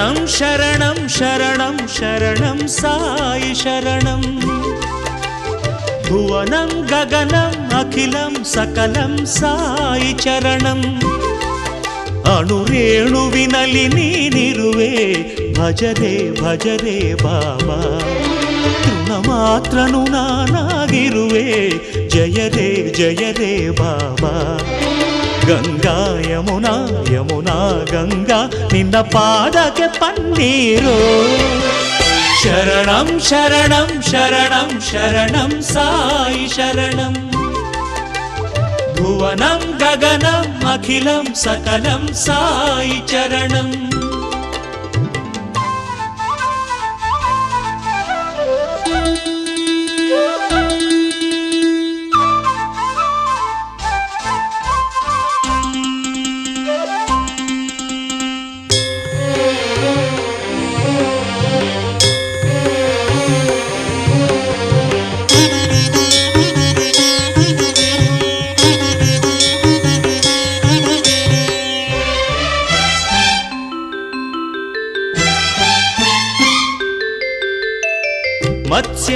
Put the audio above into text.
शरणं शरणं शरणं शरणं साई शरणं भुवनं गगनम् अखिलं सकलं साई चरणं ಅಣುರೇಣುವಿನಲ್ಲಿ ನೀನಿರುವೆ ಭಜರೆ ಭಜರೆ ಬಾಬಾ ತೃಣ ಮಾತ್ರನು ನಾನಾಗಿರುವೆ ಜಯರೇ ಜಯರೇ ಬಾಬಾ ಗಂಗಾ ಯಮುನಾ ಯಮುನಾ ಗಂಗಾ ನಿನ್ನ ಪಾದಕ್ಕೆ ಪನ್ನೀರು ಶರಣಂ ಶರಣಂ ಶರಣಂ ಶರಣಂ ಸಾಯಿ ಶರಣಂ भुवनं गगनम् अखिलं सकलं साई चरणं मत्स्य